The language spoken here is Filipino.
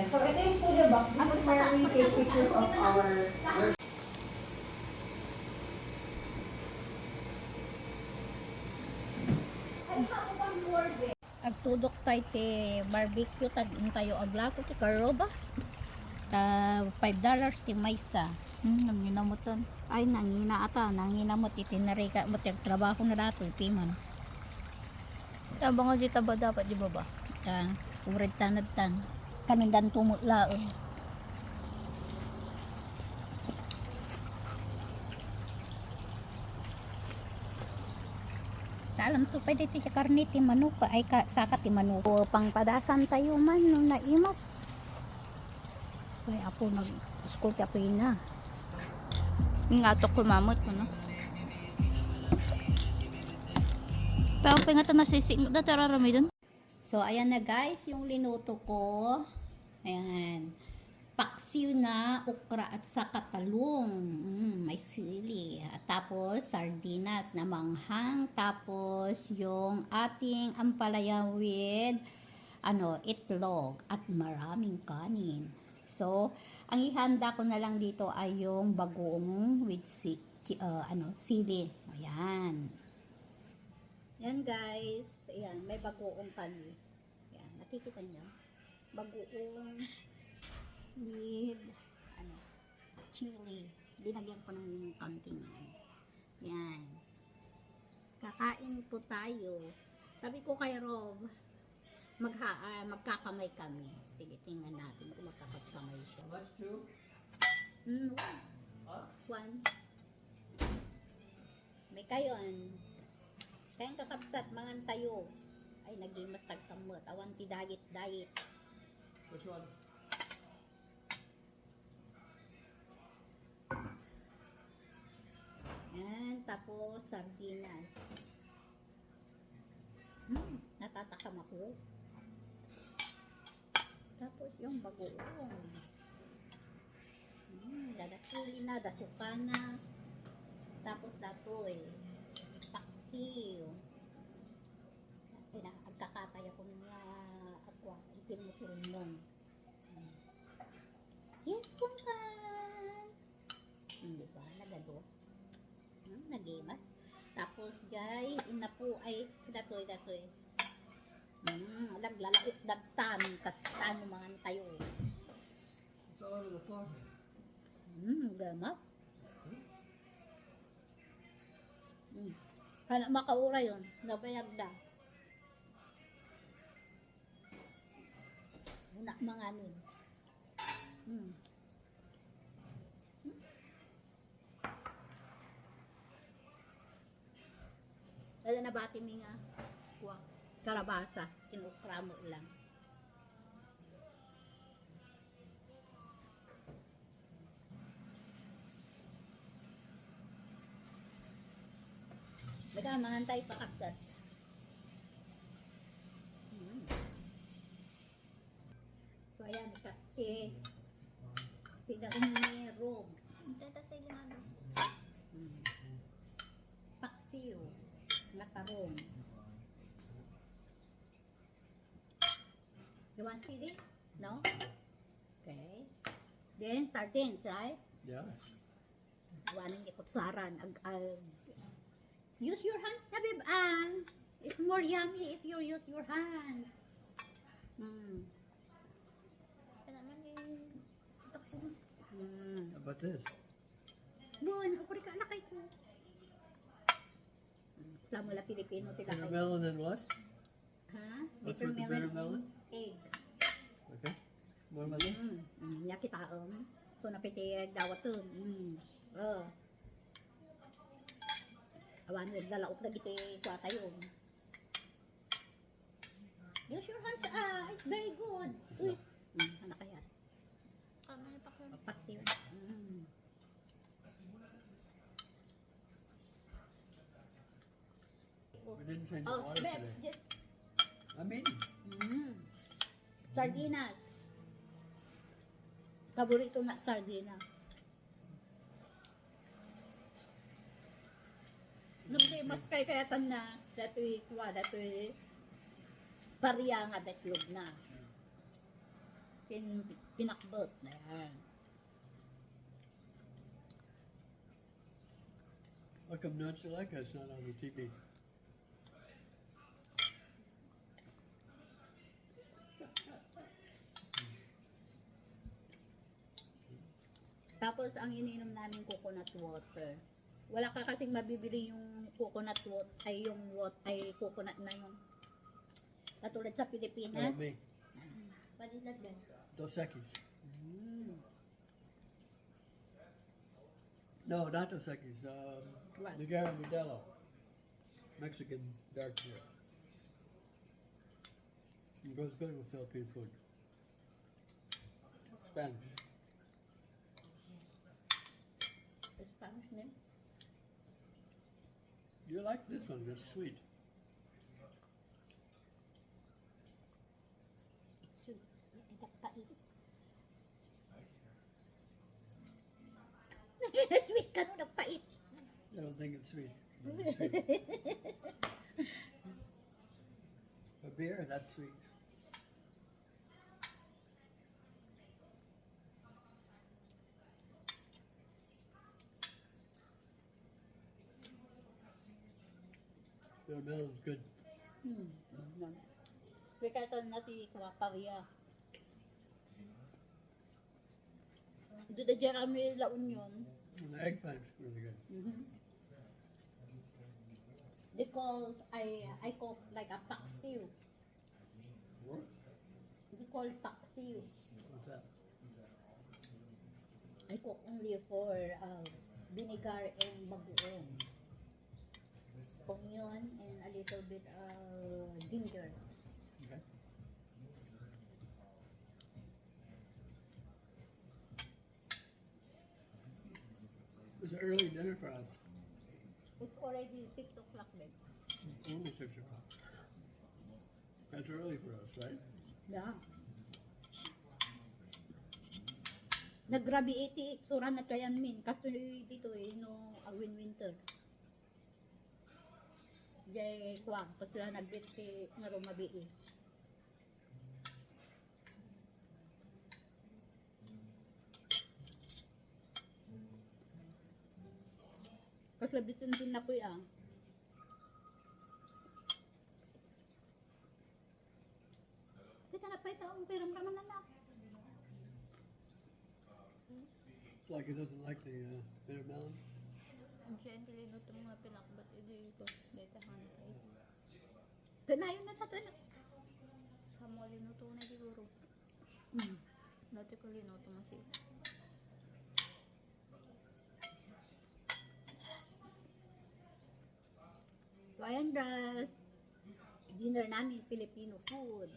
So ito yung studio box. This is where we take pictures of our... Agtudok tayo ti barbecue tag tayo aglako ti karo ba? $5 ti maysa. Nanginamutan. Ay nangina ata, nanginamot itinarika mo ti trabaho na dato ti man. Aba nga dito ba dapat di ba ba? Ured tanad tan. Kanindan tumutlaon. Alam to pwede ti karne ti manok ay saka ti manok. O pangpadasan tayo man no naimas. Ay ako nag-school ti apo ina. Yung atok kumamot ko, no? Pero pa nga ito nasising na tararami dun. So ayan na guys yung linuto ko. Ayan. Paksiw na okra at saka talong. May sili. At tapos sardinas na manghang. Tapos yung ating ampalaya with itlog at maraming kanin. So, ang ihanda ko na lang dito ay yung bagoong with sili. Ayan. Yan guys. Ayan, may bagoong kani. Ayan, nakikita niyo. Bagoong with chili. Dinagyan ko ng konting. Yan. Kakain po tayo. Sabi ko kay Rob, magkakamay kami. Sige, tingnan natin kung magkakakamay siya. How much, two? One. Huh? One. May kayon. Kayong kakabsat, mangan tayo. Ay, nagimas tagkamot. Awan ti diet. Which one? Yan, tapos sardinas. Natatakam ako. Tapos yung bagoong. Dadasuli na, dasuka na. Tapos datoy. Paksiw. Ay na, agkakatay ako nga ako. Itin mo turun nun. Yes, kumpan. Hindi ba? Nagado. Nagimas. Tapos jay, ina po ay datoy. Laglalaot dagtan kastan mga tayo. It's all over the floor. Gamat. Kana makaura yun. Nabayag na. Muna mga nun. Lalo na bati mi nga. Karabasa. Kinukra mo lang. Baka mangantay pa kapsat. So ayan, si daong ni Rob. Tata sa ilimado. Paksiw. Nakarong. You want CD? No? Okay. Then sardines, right? Yeah. Waning ikutsaran. Use your hands, Habib. It's more yummy if you use your hands. Kaya naman yung taksin. How about this? Doon, ako rin ka nakay ko. Alam mo la Pilipino tila Bitter kayo. melon and what? Ha? What's with the bitter melon? Egg. Okay. More melon? Nya kita so napiti dawat to. Awan with lalaok na giti kwa tayo. Use your hands. It's very good. Uy. Ano kaya? Kama yung pakyan. Paksiw. We didn't change the Oh, water Beb, today. just I'm eating. sardinas. Paborito na sardinas. Nung mas kay kayatan na datoy pariya nga datlog na. pinakbot. Ayan. How come Not You Like Us not on the TV? Tapos ang iniinom namin coconut water. Wala ka kasing mabibili yung coconut water, ay yung ay coconut na yung katulad sa How Pilipinas. about me? What is that then? Dos Equis. Mm. No, not Dos Equis. What? Niagara Modelo. Mexican dark beer. It goes good with Philippine food. Spanish. Spanish name? You like this one? It's sweet. Sweet. Pait. Sweet ka nun, pait. I don't think it's sweet. But it's sweet. A beer, that's sweet. The melon is good. Kaya na si Kuwaparia. Dito dyan kami La Union. And the eggplant's really good. They call, I cook like a paksiw. What? They call paksiw. What's that? I cook only for vinegar and bagoong. Onion and a little bit ginger. Okay. It's an early dinner for us. It's already 6 o'clock then. Only 6 o'clock. That's early for us, right? Yeah. Naggrabe iti sura na kayan min. Kasto dito no awin winter. Jay kwang pasla nagbit ti nga rumabi eh. Pasla bitin din na po ah. Kita na pa itaong piram raman na. It's like he doesn't like the bitter melon. Ang siya yung tilinuto mga pinakbat, hindi ko. Dito hantay. Ganayon na nato na. Hamo linuto na siguro. Dati ko linuto masip. So ayan guys, dinner namin Filipino food.